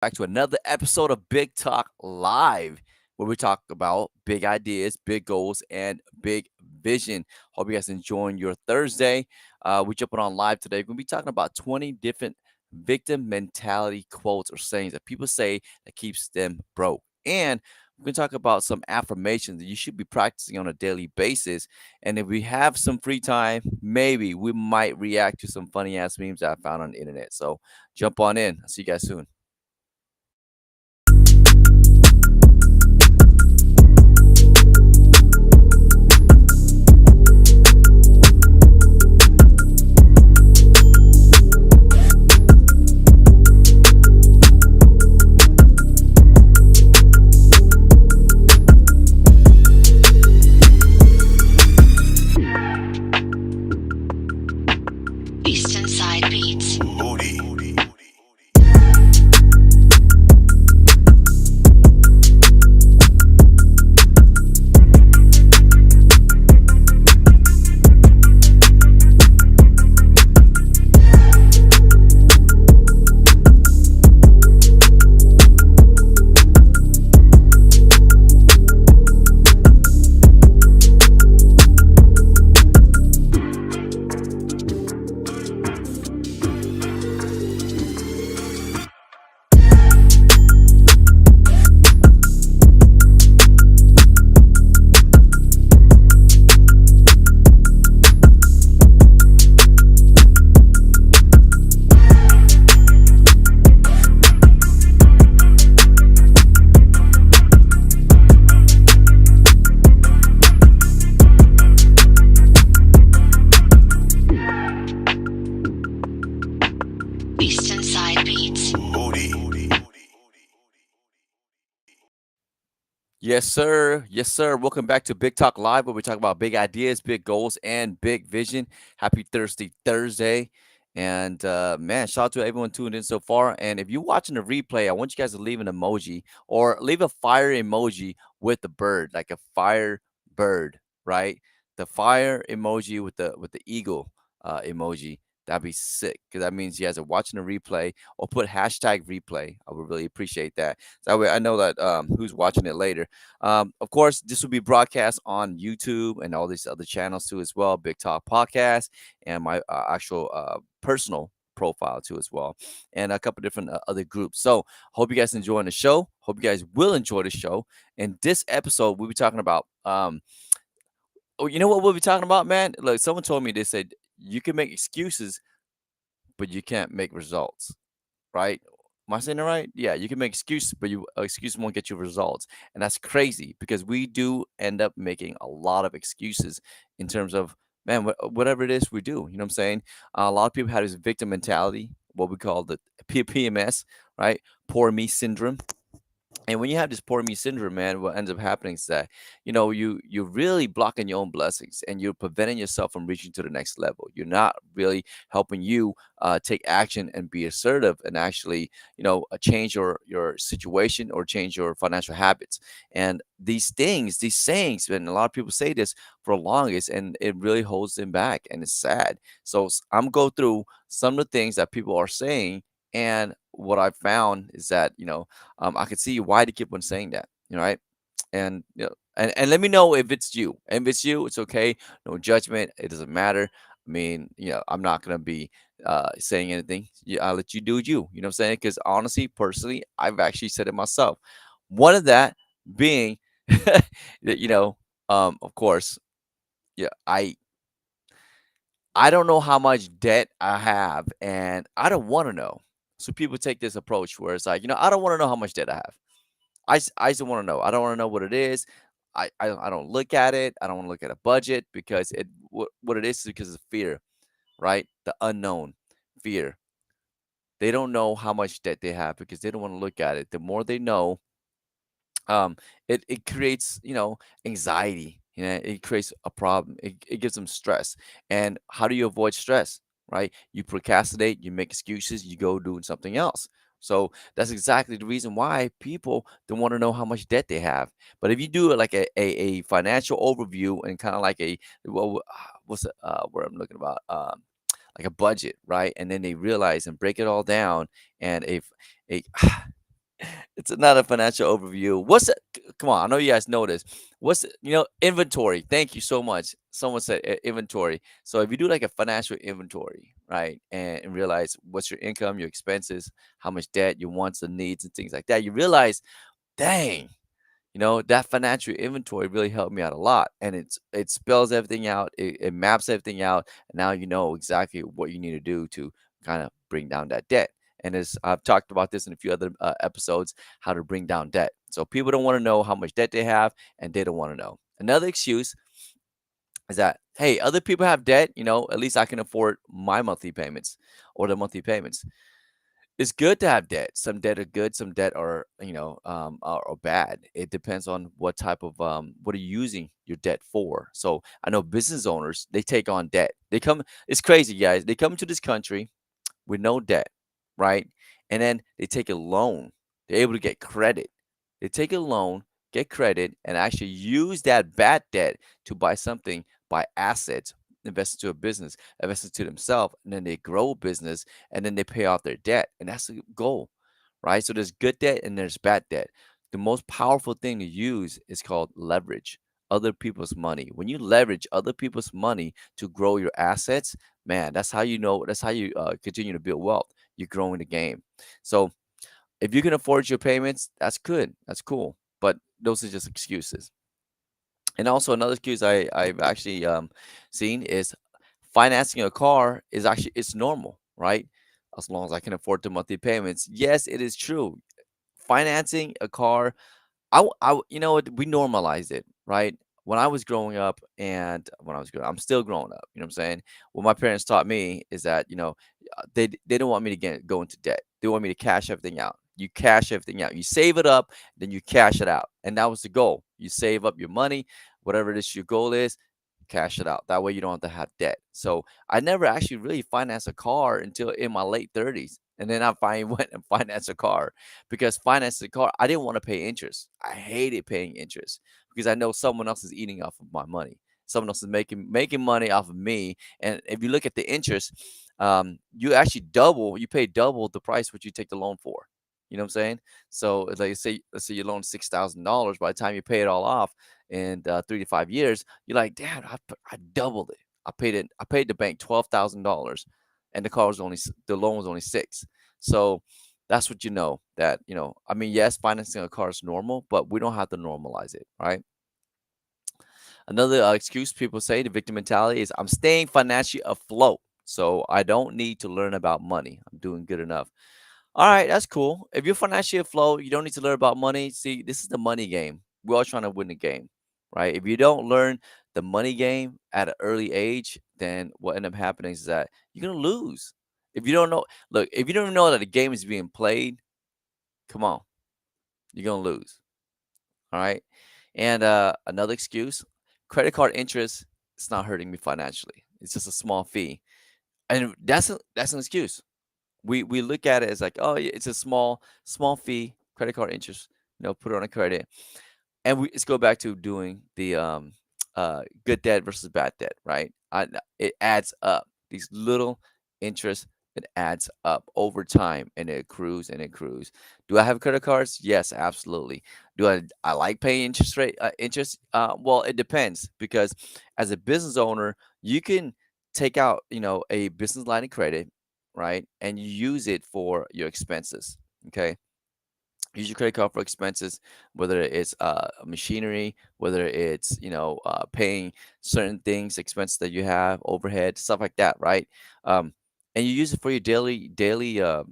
back to another episode of Big Talk Live, where we talk about big ideas, big goals, and big vision. Hope you guys enjoying your Thursday. We jumping on live today. We're gonna be talking about 20 different victim mentality quotes or sayings that people say that keeps them broke. And we're gonna talk about some affirmations that you should be practicing on a daily basis. And if we have some free time, maybe we might react to some funny ass memes that I found on the internet. So jump on in. I'll see you guys soon. Eastern Side Beats. Eastern Side Beats. Yes, sir. Yes, sir. Welcome back to Big Talk Live, where we talk about big ideas, big goals, and big vision. Happy Thursday. And man, shout out to everyone tuned in so far. And if you're watching the replay, I want you guys to leave an emoji or leave a fire emoji with the bird, like a fire bird, right? The fire emoji with the eagle emoji. That'd be sick because that means you guys are watching the replay or put hashtag replay. I would really appreciate that. So that way I know that who's watching it later. Of course, this will be broadcast on YouTube and all these other channels too as well. Big Talk Podcast and my actual personal profile too as well, and a couple different other groups. So hope you guys enjoying the show. Hope you guys will enjoy the show. And this episode we'll be talking about. Oh, you know what we'll be talking about, man? Look, someone told me they said you can make excuses, but you can't make results, right? Am I saying it right? Yeah, you can make excuses, but you excuse won't get you results, and that's crazy because we do end up making a lot of excuses in terms of man, whatever it is we do. You know what I'm saying? A lot of people have this victim mentality, what we call the PMS, right? Poor me syndrome. And when you have this poor me syndrome, man, what ends up happening is that you're really blocking your own blessings and you're preventing yourself from reaching to the next level. You're not really helping you take action and be assertive and actually change your situation or change your financial habits. And these things, these sayings, and a lot of people say this for the longest, and it really holds them back, and it's sad. So I'm go through some of the things that people are saying, and what I found is that I could see why they keep on saying that, right? And and let me know if it's you. And if it's you, it's okay. No judgment. It doesn't matter. I mean, I'm not gonna be saying anything. I'll let you do you. You know what I'm saying? Because honestly, personally, I've actually said it myself. One of that being that of course, yeah, I don't know how much debt I have, and I don't want to know. So people take this approach where it's like, I don't want to know how much debt I have. I just want to know. I don't want to know what it is. I don't look at it. I don't want to look at a budget because what it is because of fear, right? The unknown fear. They don't know how much debt they have because they don't want to look at it. The more they know, it creates anxiety. It creates a problem. It gives them stress. And how do you avoid stress? Right? You procrastinate. You make excuses. You go doing something else. So that's exactly the reason why people don't want to know how much debt they have. But if you do like a financial overview and kind of like what's where I'm looking about like a budget, right? And then they realize and break it all down, and if a It's not a financial overview. Come on, I know you guys know this. Inventory. Thank you so much. Someone said inventory. So if you do like a financial inventory, right, and realize what's your income, your expenses, how much debt, your wants and needs, and things like that, you realize, dang, that financial inventory really helped me out a lot. And it spells everything out, it maps everything out, and now you know exactly what you need to do to kind of bring down that debt. And as I've talked about this in a few other episodes, how to bring down debt. So people don't want to know how much debt they have, and they don't want to know. Another excuse is that, hey, other people have debt, at least I can afford my monthly payments or the monthly payments. It's good to have debt. Some debt are good, some debt are bad. It depends on what are you using your debt for. So I know business owners, they take on debt. It's crazy, guys. They come to this country with no debt, right? And then they take a loan. They're able to get credit. They take a loan, get credit, and actually use that bad debt to buy something, buy assets, invest into a business, invest into themselves, and then they grow a business, and then they pay off their debt. And that's the goal, right? So there's good debt and there's bad debt. The most powerful thing to use is called leverage. Other people's money. When you leverage other people's money to grow your assets, man, that's how you continue to build wealth. You're growing the game. So if you can afford your payments, that's good. That's cool. But those are just excuses. And also another excuse I've actually seen is financing a car is actually it's normal, right? As long as I can afford the monthly payments. Yes, it is true. Financing a car, what? We normalized it, right? When I was growing up, and when I was growing, I'm still growing up. You know what I'm saying? What my parents taught me is that they don't want me to go into debt. They want me to cash everything out. You cash everything out. You save it up, then you cash it out, and that was the goal. You save up your money, whatever it is your goal is, cash it out. That way you don't have to have debt. So I never actually really financed a car until in my late 30s. And then I finally went and financed a car because financing a car, I didn't want to pay interest. I hated paying interest because I know someone else is eating off of my money. Someone else is making money off of me. And if you look at the interest, you actually you pay double the price what you take the loan for. You know what I'm saying? So it's like let's say you loan $6,000. By the time you pay it all off in 3 to 5 years, you're like, Dad, I doubled it. I paid the bank $12,000, and the loan was only six. So that's what that I mean, yes, financing a car is normal, but we don't have to normalize it, right? Another excuse people say, the victim mentality, is I'm staying financially afloat, so I don't need to learn about money. I'm doing good enough. All right, that's cool. If you're financially afloat, you don't need to learn about money. See, this is the money game. We're all trying to win the game, right? If you don't learn the money game at an early age, then what end up happening is that you're gonna lose. If you don't know, look, if you don't know that the game is being played, come on, you're gonna lose. All right. And another excuse, credit card interest, it's not hurting me financially. It's just a small fee. And that's an excuse. We look at it as like, oh, yeah, it's a small fee, credit card interest, put it on a credit. And let's go back to doing the good debt versus bad debt, right? It adds up. These little interest, it adds up over time, and it accrues and accrues. Do I have credit cards? Yes, absolutely. Do I like paying interest? Well, it depends, because as a business owner, you can take out a business line of credit, right, and you use it for your expenses. Okay, use your credit card for expenses, whether it's machinery, whether it's paying certain things, expenses that you have, overhead, stuff like that, right? um, and you use it for your daily the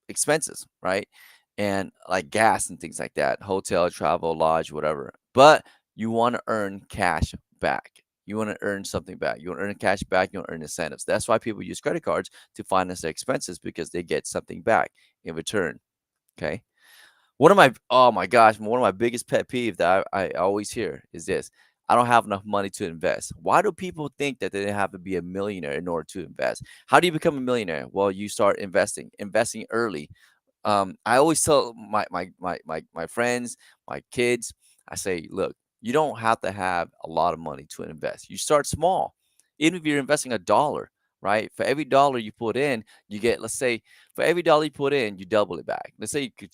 expenses, right? And like gas and things like that, hotel, travel, lodge, whatever. But you want to earn cash back. You want to earn something back. You want to earn cash back. You want to earn incentives. That's why people use credit cards to finance their expenses, because they get something back in return. Okay. Oh my gosh, one of my biggest pet peeve that I always hear is this: I don't have enough money to invest. Why do people think that they have to be a millionaire in order to invest? How do you become a millionaire? Well, you start investing early. I always tell my friends, my kids, I say, look, you don't have to have a lot of money to invest. You start small. Even if you're investing $1, right? For every dollar you put in, you get, let's say, for every dollar you put in, you double it back. Let's say you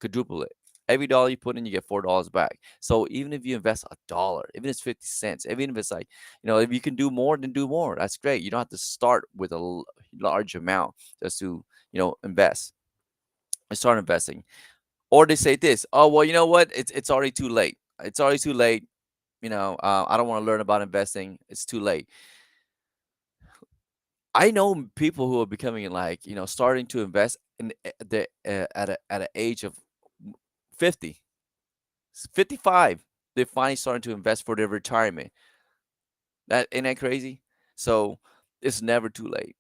quadruple it. Every dollar you put in, you get $4 back. So even if you invest a dollar, even if it's 50 cents, even if it's like, if you can do more, then do more. That's great. You don't have to start with a large amount just to, invest and start investing. Or they say this, oh, well, you know what? It's already too late. It's already too late. I don't want to learn about investing. It's too late. I know people who are becoming like, starting to invest in at an age of 50, 55. They're finally starting to invest for their retirement. That ain't that crazy? So it's never too late.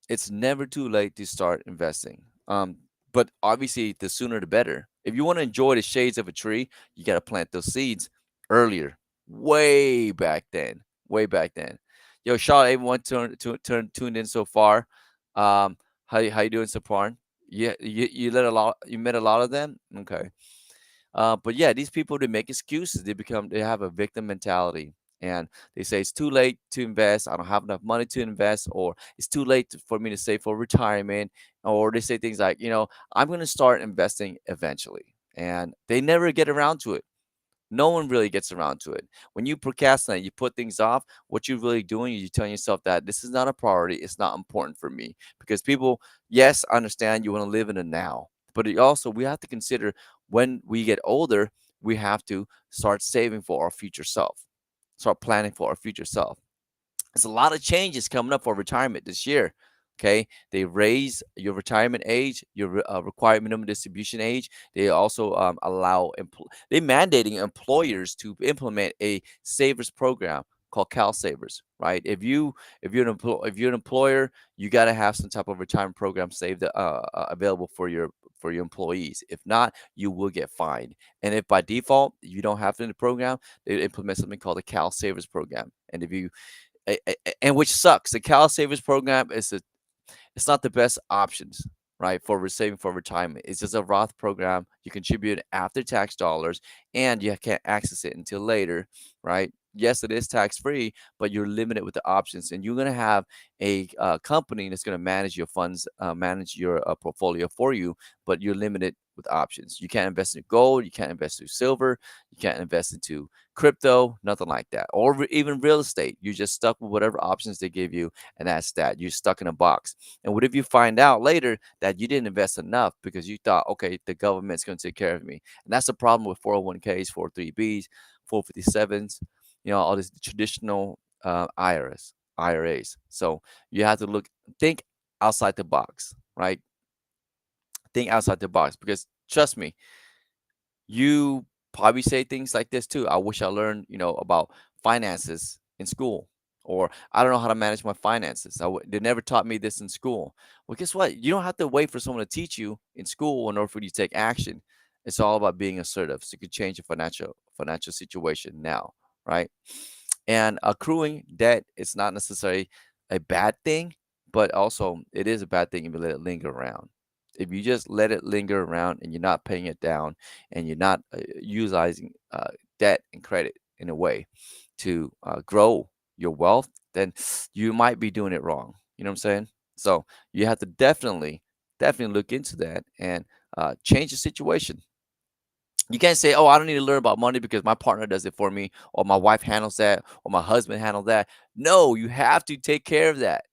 It's never too late to start investing. But obviously, the sooner the better. If you want to enjoy the shades of a tree, you got to plant those seeds earlier, way back then, way back then. Yo, shout out everyone tuned in so far. How you doing, so far? Yeah, you met a lot of them. Okay. But yeah, these people, they make excuses. They have a victim mentality, and they say it's too late to invest. I don't have enough money to invest, or it's too late for me to save for retirement. Or they say things like, I'm going to start investing eventually, and they never get around to it. No one really gets around to it. When you procrastinate, you put things off, what you're really doing is you're telling yourself that this is not a priority. It's not important for me. Because people, yes, I understand you want to live in the now, but we have to consider when we get older, we have to start saving for our future self, start planning for our future self. There's a lot of changes coming up for retirement this year. Okay, they raise your retirement age, your required minimum distribution age. They also they mandating employers to implement a savers program called Cal Savers. Right? If you're an employer, you got to have some type of retirement program saved available for your employees. If not, you will get fined. And if by default you don't have it in the program, they implement something called the Cal Savers program. And if you and which sucks. The Cal Savers program it's not the best options, right, for saving for retirement. It's just a Roth program. You contribute after tax dollars, and you can't access it until later, right? Yes, it is tax free, but you're limited with the options, and you're gonna have a company that's gonna manage your funds, manage your portfolio for you, but you're limited with options. You can't invest in gold, you can't invest in silver, you can't invest into crypto, nothing like that, or even real estate. You're just stuck with whatever options they give you, and that's that. You're stuck in a box. And what if you find out later that you didn't invest enough because you thought, okay, the government's going to take care of me? And that's the problem with 401ks, 403bs, 457s, all these traditional IRAs. So you have to think outside the box, right? Think outside the box because trust me, you probably say things like this too. I wish I learned, about finances in school. Or I don't know how to manage my finances. They never taught me this in school. Well, guess what? You don't have to wait for someone to teach you in school in order for you to take action. It's all about being assertive. So you can change your financial situation now, right? And accruing debt is not necessarily a bad thing, but also it is a bad thing if you let it linger around. If you just let it linger around and you're not paying it down and you're not utilizing debt and credit in a way to grow your wealth, then you might be doing it wrong. You know what I'm saying? So you have to definitely look into that and change the situation. You can't say, "Oh, I don't need to learn about money because my partner does it for me, or my wife handles that, or my husband handles that." No, you have to take care of that.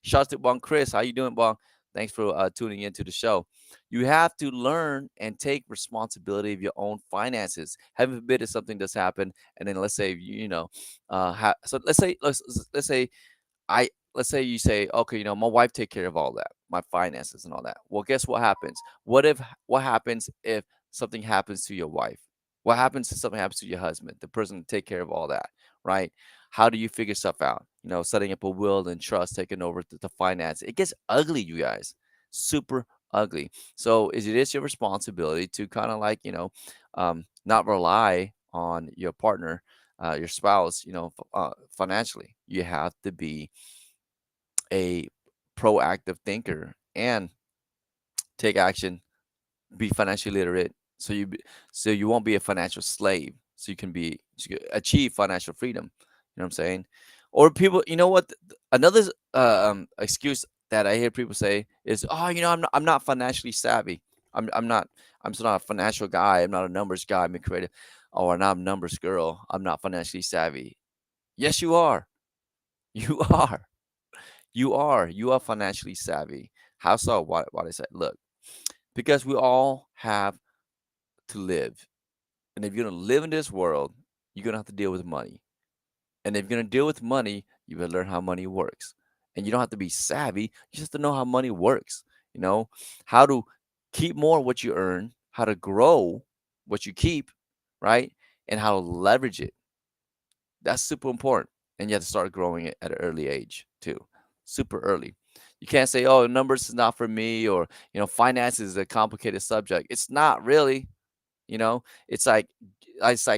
Shouts to Bong Chris. How you doing, Bong? Thanks for tuning into the show. You have to learn and take responsibility of your own finances. Heaven forbid if something does happen, and then let's say so let's say I let's say you say, okay, my wife take care of all that, my finances and all that. Well, guess what happens? What happens if something happens to your wife? What happens if something happens to your husband, the person to take care of all that, right? How do you figure stuff out? Setting up a will and trust, taking over the finance. It gets ugly, you guys. Super ugly. So it is your responsibility to kind of like, not rely on your partner, your spouse, financially. You have to be a proactive thinker and take action, be financially literate, so you won't be a financial slave, so you can achieve financial freedom. You know what I'm saying? Or people, you know what? Another excuse that I hear people say is, "Oh, I'm not financially savvy. I'm not. I'm just not a financial guy. I'm not a numbers guy. I'm a creative. Oh, or not a numbers girl. I'm not financially savvy." Yes, you are. You are. You are. You are financially savvy. How so? Why I say? Look, because we all have to live, and if you're gonna live in this world, you're gonna have to deal with money. And if you're gonna deal with money, you better learn how money works. And you don't have to be savvy, you just have to know how money works. You know, how to keep more of what you earn, how to grow what you keep, right? And how to leverage it. That's super important. And you have to start growing it at an early age too. Super early. You can't say, oh, numbers is not for me, or finance is a complicated subject. It's not really. You know, it's like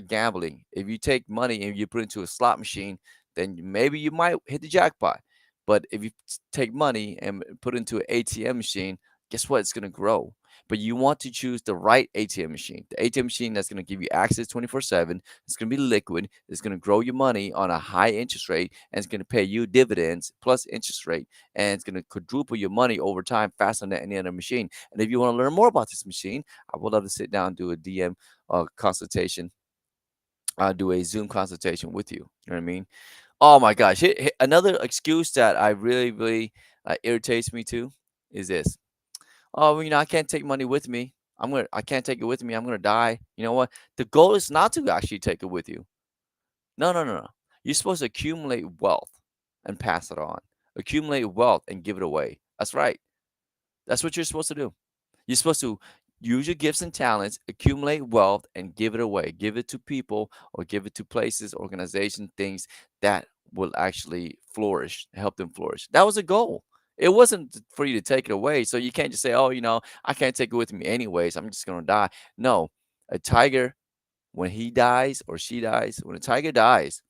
gambling. If you take money and you put it into a slot machine, then maybe you might hit the jackpot. But if you take money and put it into an ATM machine, guess what? It's going to grow. But you want to choose the right ATM machine. The ATM machine that's going to give you access 24/7. It's going to be liquid. It's going to grow your money on a high interest rate, and it's going to pay you dividends plus interest rate, and it's going to quadruple your money over time faster than any other machine. And if you want to learn more about this machine, I would love to sit down and do a DM consultation. I'll do a Zoom consultation with you. You know what I mean? Oh my gosh! Another excuse that I really, really irritates me too is this. Oh, well, I can't take money with me. I can't take it with me. I'm gonna die. You know what? The goal is not to actually take it with you. No, no, no, no. You're supposed to accumulate wealth and pass it on. Accumulate wealth and give it away. That's right. That's what you're supposed to do. You're supposed to use your gifts and talents, accumulate wealth, and give it away. Give it to people or give it to places, organizations, things that will actually flourish, help them flourish. That was a goal. It wasn't for you to take it away. So you can't just say, oh, I can't take it with me anyways. I'm just going to die. No, a tiger, when he dies or she dies, when a tiger dies,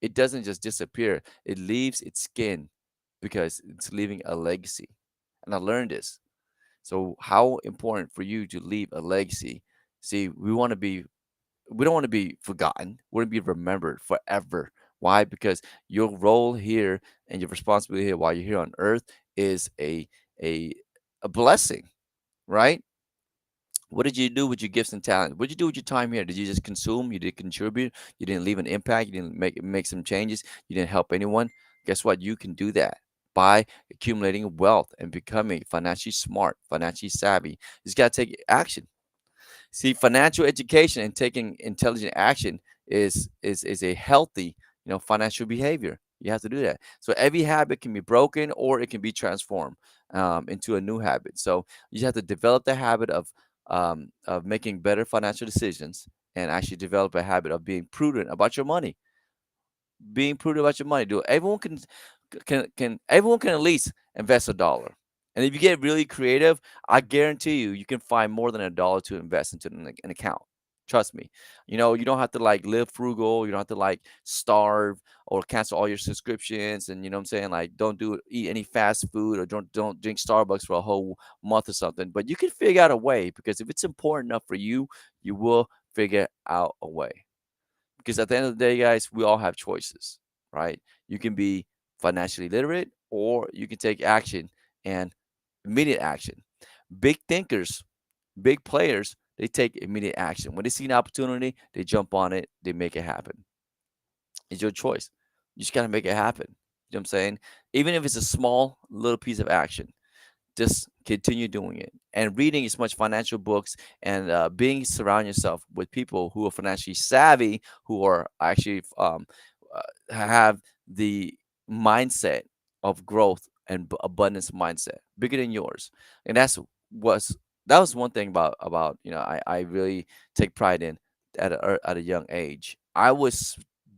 it doesn't just disappear, it leaves its skin because it's leaving a legacy. And I learned this. So how important for you to leave a legacy? See, we don't want to be forgotten. We want to be remembered forever. Why? Because your role here and your responsibility here while you're here on earth is a a blessing, right? What did you do with your gifts and talents? What did you do with your time here? Did you just consume? You didn't contribute? You didn't leave an impact? You didn't make some changes? You didn't help anyone? Guess what? You can do that by accumulating wealth and becoming financially smart, financially savvy. You just got to take action. See, financial education and taking intelligent action is a healthy, financial behavior. You have to do that. So every habit can be broken or it can be transformed into a new habit. So you just have to develop the habit of making better financial decisions and actually develop a habit of being prudent about your money. Being prudent about your money. Do everyone can everyone can at least invest $1. And if you get really creative, I guarantee you can find more than $1 to invest into an account. Trust me. You don't have to like live frugal. You don't have to like starve or cancel all your subscriptions. And you know what I'm saying? Like don't eat any fast food or don't drink Starbucks for a whole month or something. But you can figure out a way because if it's important enough for you, you will figure out a way. Because at the end of the day, guys, we all have choices, right? You can be financially literate or you can take action and immediate action. Big thinkers, big players, they take immediate action. When they see an opportunity, they jump on it, they make it happen. It's your choice. You just got to make it happen. You know what I'm saying? Even if it's a small little piece of action, just continue doing it and reading as much financial books and being surround yourself with people who are financially savvy, who are actually have the mindset of growth and abundance mindset bigger than yours. And was that was one thing about I really take pride in at a young age. I was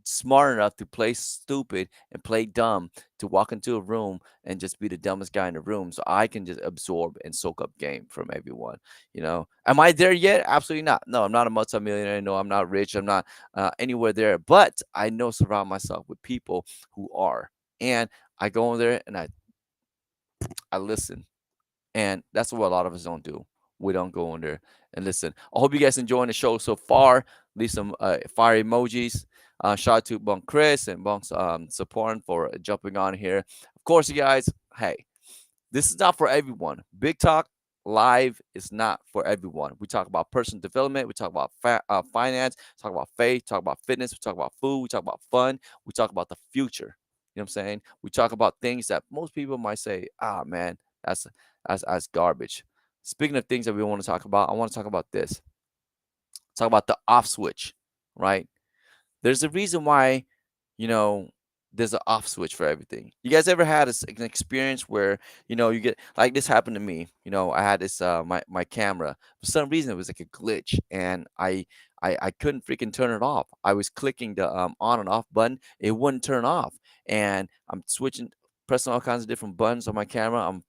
smart enough to play stupid and play dumb, to walk into a room and just be the dumbest guy in the room so I can just absorb and soak up game from everyone. Am I there yet? Absolutely not. No, I'm not a multimillionaire. No, I'm not rich. I'm not anywhere there. But I know surround myself with people who are. And I go in there and I listen. And that's what a lot of us don't do. We don't go in there and listen. I hope you guys enjoying the show so far. Leave some fire emojis. Shout out to Bong Chris and Bong Saporn for jumping on here. Of course, you guys, hey, this is not for everyone. Big Talk Live is not for everyone. We talk about personal development. We talk about finance. Talk about faith. Talk about fitness. We talk about food. We talk about fun. We talk about the future. You know what I'm saying? We talk about things that most people might say, "Ah, man, that's garbage." Speaking of things that we want to talk about, I want to talk about this. Talk about the off switch, right? There's a reason why, you know, there's an off switch for everything. You guys ever had an experience where, you get like this happened to me. I had this my camera. For some reason it was like a glitch and I couldn't freaking turn it off. I was clicking the on and off button, it wouldn't turn off. And I'm switching pressing all kinds of different buttons on my camera.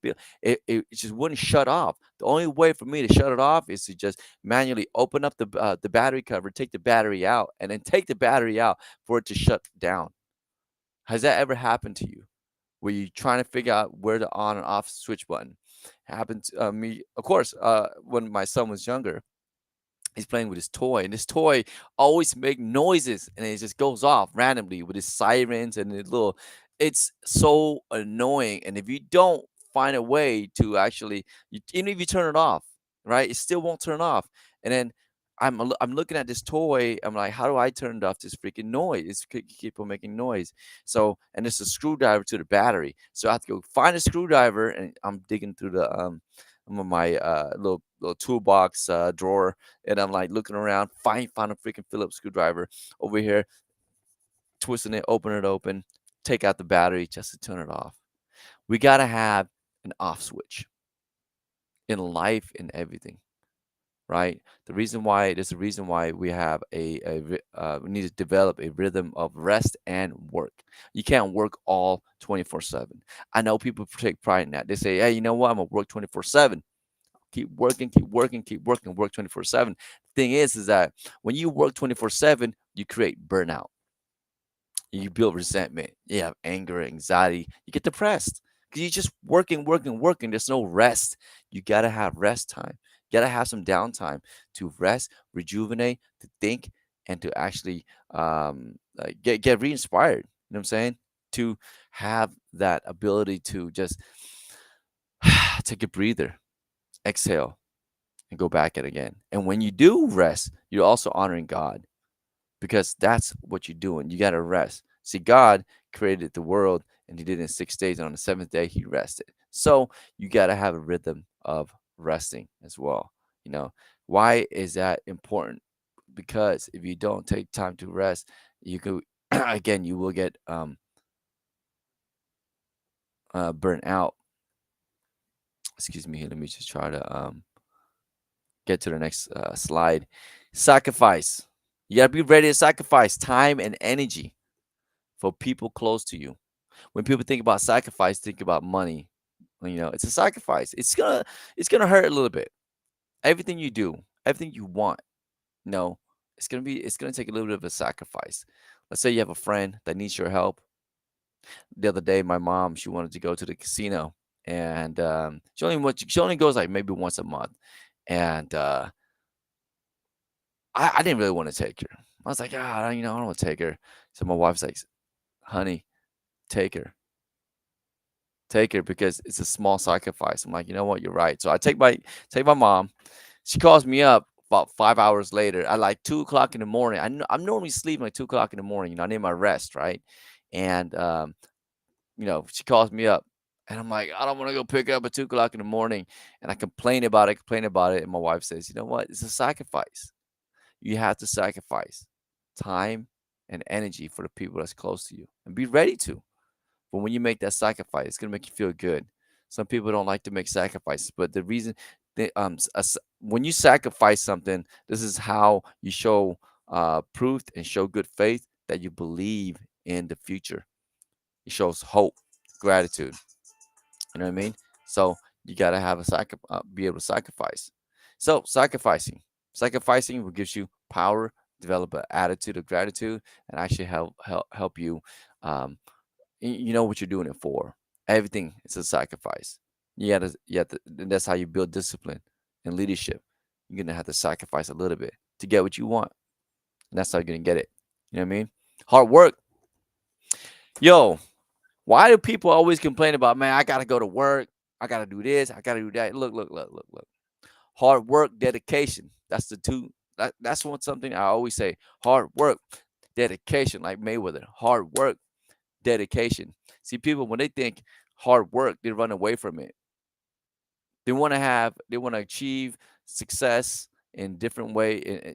It just wouldn't shut off. The only way for me to shut it off is to just manually open up the battery cover, take the battery out, and then take the battery out for it to shut down. Has that ever happened to you? Where you trying to figure out where the on and off switch button happened to me? Of course, when my son was younger, he's playing with his toy, and this toy always make noises, and it just goes off randomly with his sirens and the little. It's so annoying, and if you don't find a way to actually, even if you turn it off, right, it still won't turn off. And then I'm looking at this toy. I'm like, how do I turn it off? This freaking noise. It's keep on making noise. So, and it's a screwdriver to the battery. So I have to go find a screwdriver, and I'm digging through the my little toolbox drawer, and I'm like looking around, find a freaking Phillips screwdriver over here, twisting it, open, take out the battery just to turn it off. We gotta have an off switch in life and everything, right? There's a reason why we have we need to develop a rhythm of rest and work. You can't work all 24/7. I know people take pride in that. They say, hey, you know what? I'm gonna work 24/7. Keep working, work 24/7. Thing is that when you work 24/7, you create burnout. You build resentment. You have anger, anxiety. You get depressed because you're just working. There's no rest. You gotta have rest time. You gotta have some downtime to rest, rejuvenate, to think, and to actually get re-inspired. You know what I'm saying? To have that ability to just take a breather, exhale, and go back at it again. And when you do rest, you're also honoring God because that's what you're doing. You got to rest. See, God created the world and he did it in 6 days. And on the seventh day, he rested. So you got to have a rhythm of resting as well. You know, why is that important? Because if you don't take time to rest, you could, again, you will get burnt out. Excuse me. Let me just try to get to the next slide. Sacrifice. You got to be ready to sacrifice time and energy for people close to you. When people think about sacrifice, think about money. It's a sacrifice. It's gonna hurt a little bit. Everything you do, everything you want, you know, it's gonna take a little bit of a sacrifice. Let's say you have a friend that needs your help. The other day, my mom, she wanted to go to the casino, and she only goes like maybe once a month, and I didn't really want to take her. I was like, I don't want to take her. So my wife's like, honey, take her. Take her because it's a small sacrifice. I'm like, you know what? You're right. So I take my mom. She calls me up about 5 hours later at like 2 o'clock in the morning. I'm normally sleeping like 2 o'clock in the morning. I need my rest, right? And she calls me up, and I'm like, I don't want to go pick her up at 2 o'clock in the morning. And I complain about it, and my wife says, you know what? It's a sacrifice. You have to sacrifice time and energy for the people that's close to you, and be ready to. But when you make that sacrifice, it's gonna make you feel good. Some people don't like to make sacrifices, but the reason when you sacrifice something, this is how you show proof and show good faith that you believe in the future. It shows hope, gratitude. You know what I mean? So you gotta have be able to sacrifice. So sacrificing will gives you power, develop an attitude of gratitude, and actually help you um, you know what you're doing it for. Everything is a sacrifice. And that's how you build discipline and leadership. You're gonna have to sacrifice a little bit to get what you want, and that's how you're gonna get it. You know what I mean? Hard work. Yo, why do people always complain about, man, I gotta go to work, I gotta do this, I gotta do that? Look. Hard work, dedication. That's the two. That's one something I always say. Hard work, dedication, like Mayweather. Hard work, dedication. See, people when they think hard work, they run away from it. They want to achieve success in different way,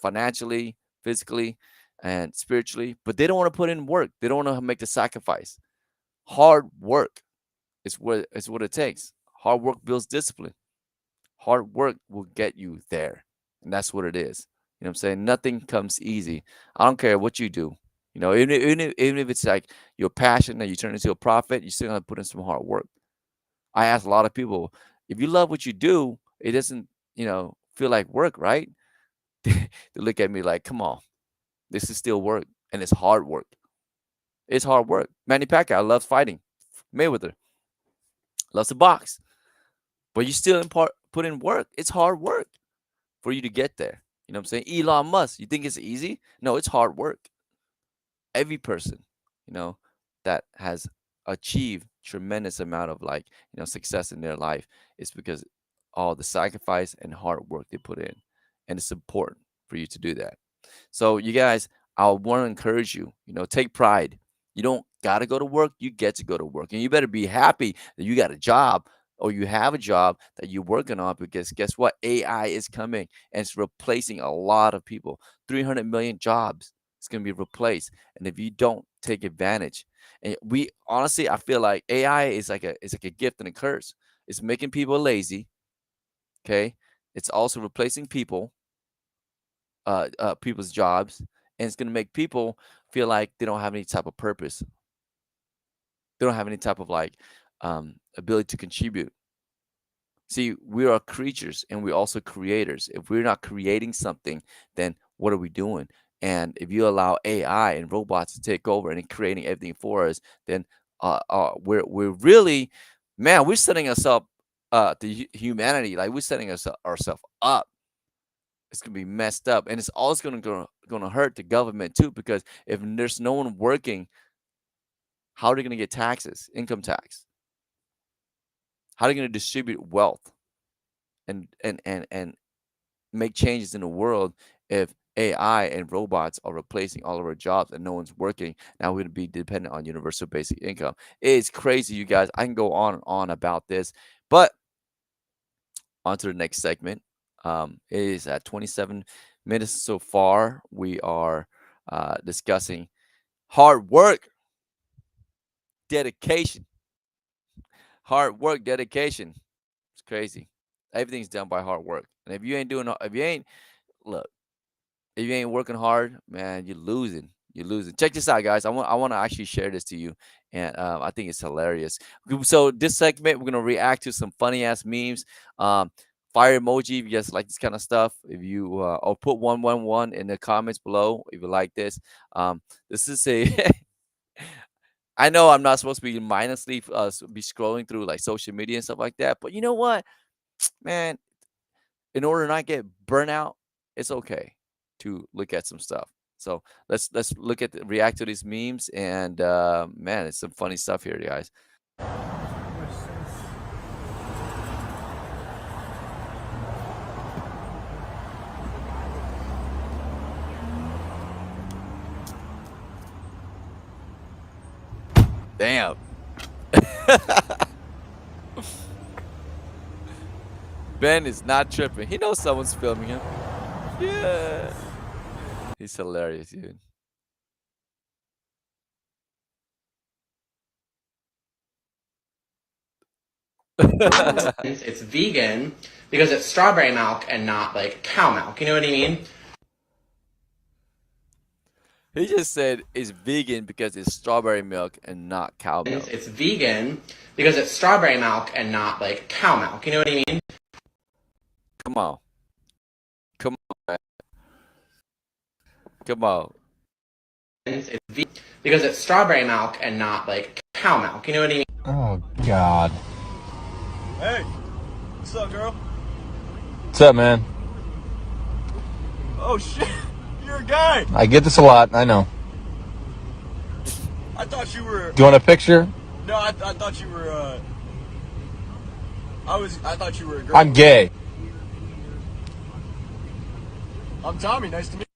financially, physically, and spiritually, but they don't want to put in work. They don't want to make the sacrifice. Hard work is what it takes. Hard work builds discipline. Hard work will get you there. And that's what it is. You know what I'm saying? Nothing comes easy. I don't care what you do. Even if it's like your passion that you turn into a profit, you still have to put in some hard work. I ask a lot of people, if you love what you do, it doesn't, feel like work, right? They look at me like, come on, this is still work. And it's hard work. It's hard work. Manny Pacquiao loves fighting. Mayweather loves to box. But you still put in work. It's hard work for you to get there. You know what I'm saying? Elon Musk, you think it's easy? No, it's hard work. Every person, you know, that has achieved tremendous amount of success in their life is because all the sacrifice and hard work they put in. And it's important for you to do that. So you guys, I want to encourage you, take pride. You don't got to go to work. You get to go to work. And you better be happy that you got a job or you have a job that you're working on because guess what? AI is coming and it's replacing a lot of people. 300 million jobs is going to be replaced. And if you don't take advantage, and we honestly, I feel like AI is like a gift and a curse. It's making people lazy. Okay. It's also replacing people's jobs, and it's going to make people feel like they don't have any type of purpose. They don't have any type of ability to contribute. See, we are creatures and we're also creators. If we're not creating something, then what are we doing? And if you allow AI and robots to take over and creating everything for us, then we're really, man, we're setting us up, the humanity, like we're setting ourselves up. It's gonna be messed up, and it's also gonna hurt the government too. Because if there's no one working, how are they gonna get taxes, income tax? How are they gonna distribute wealth and make changes in the world if AI and robots are replacing all of our jobs and no one's working? Now we're gonna be dependent on universal basic income. It's crazy, you guys. I can go on and on about this, but on to the next segment. It is at 27 minutes so far. We are discussing hard work, dedication. Hard work, dedication. It's crazy. Everything's done by hard work. And if you ain't doing, if you ain't, look, if you ain't working hard, man, you're losing. You're losing. Check this out, guys. I want to actually share this to you, and I think it's hilarious. So this segment, we're gonna react to some funny ass memes. Fire emoji if you guys like this kind of stuff. If you or put 111 in the comments below if you like this. This is a. I know I'm not supposed to be mindlessly be scrolling through like social media and stuff like that, but you know what, man? In order to not get burnout, it's okay to look at some stuff. So let's look at react to these memes, and man, it's some funny stuff here, guys. Damn. Ben is not tripping. He knows someone's filming him. Yeah. He's hilarious, dude. It's vegan because it's strawberry milk and not like cow milk. You know what I mean? He just said it's vegan because it's strawberry milk and not cow milk. It's vegan because it's strawberry milk and not like cow milk. You know what I mean? Come on. Come on, man. Come on. It's vegan because it's strawberry milk and not like cow milk. You know what I mean? Oh, God. Hey, what's up, girl? What's up, man? Oh shit, you're a guy. I get this a lot. I know. I thought you were. Do you want a picture? No, I thought you were. I thought you were a girl. I'm gay. I'm Tommy. Nice to meet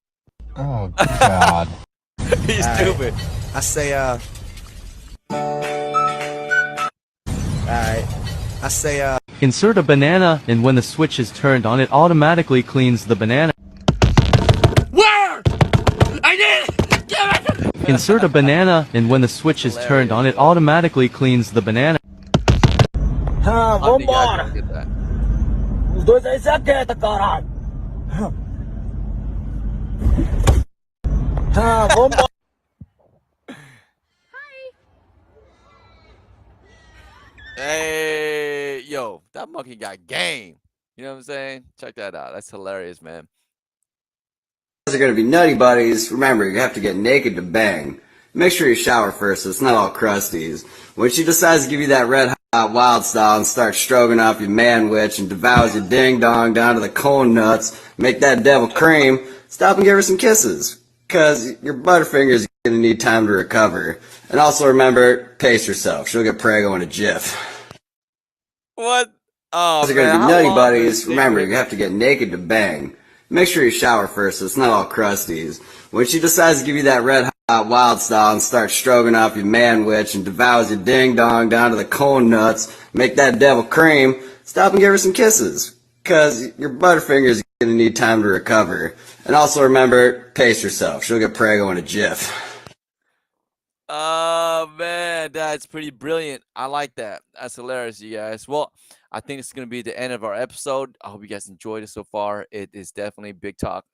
Oh God. He's stupid. I say, alright. I say, Insert a banana, and when the switch is turned on, it automatically cleans the banana. Insert a banana, and when the switch is turned on, it automatically cleans the banana. I don't think I can get that. Os dois aí se aquieta, caralho. Vambora. Hey, yo, that monkey got game. You know what I'm saying? Check that out. That's hilarious, man. Are going to be nutty buddies. Remember, you have to get naked to bang. Make sure you shower first so it's not all crusties. When she decides to give you that red hot wild style and starts stroking off your man witch and devours your ding dong down to the cone nuts, make that devil cream, stop and give her some kisses. Cause your butterfinger's going to need time to recover. And also remember, pace yourself. She'll get prego in a jiff. What? Oh, Are going to man, be how nutty long buddies. does it take Remember, to- you have to get naked to bang. Make sure you shower first so it's not all crusties. When she decides to give you that red hot wild style and starts stroking off your man witch and devours your ding dong down to the cone nuts, make that devil cream, stop and give her some kisses. Cause your butterfinger's going to need time to recover. And also remember, pace yourself. She'll get prego in a jiff. Oh man, that's pretty brilliant. I like that. That's hilarious, you guys. Well, I think it's gonna be the end of our episode. I hope you guys enjoyed it so far. It is definitely Big Talk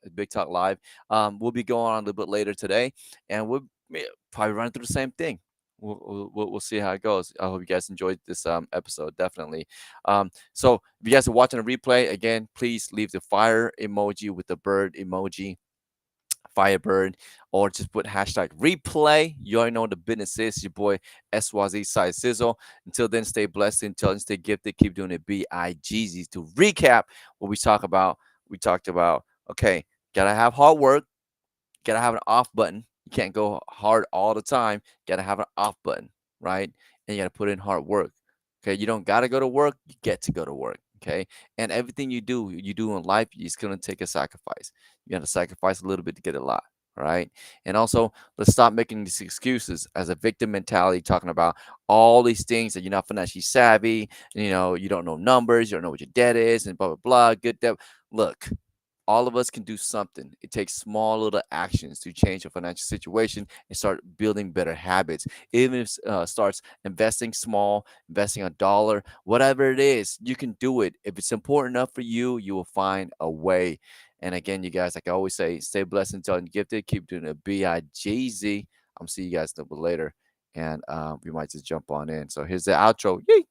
Live. We'll be going on a little bit later today, and we'll probably run through the same thing. We'll see how it goes. I hope you guys enjoyed this episode, definitely. So if you guys are watching a replay again, please leave the fire emoji with the bird emoji. Firebird, or just put hashtag replay. You already know what the business is. Your boy SYZ Side Sizzle. Until then, stay blessed, intelligent, stay gifted. Keep doing it. BIGZ. To recap what we talked about, okay, gotta have hard work, gotta have an off button. You can't go hard all the time. Gotta have an off button, right? And you gotta put in hard work. Okay, you don't gotta go to work. You get to go to work. Okay, and everything you do in life, it's gonna take a sacrifice. You got to sacrifice a little bit to get a lot. All right. And also, let's stop making these excuses as a victim mentality, talking about all these things that you're not financially savvy. You don't know numbers, you don't know what your debt is, and blah, blah, blah. Good debt. Look, all of us can do something. It takes small little actions to change your financial situation and start building better habits. Even if starts investing small, investing $1, whatever it is, you can do it. If it's important enough for you, you will find a way. And again, you guys, like I always say, stay blessed, intelligent, gifted. Keep doing it. BIGZ. I'm see you guys a little bit later. And we might just jump on in. So here's the outro. Yay.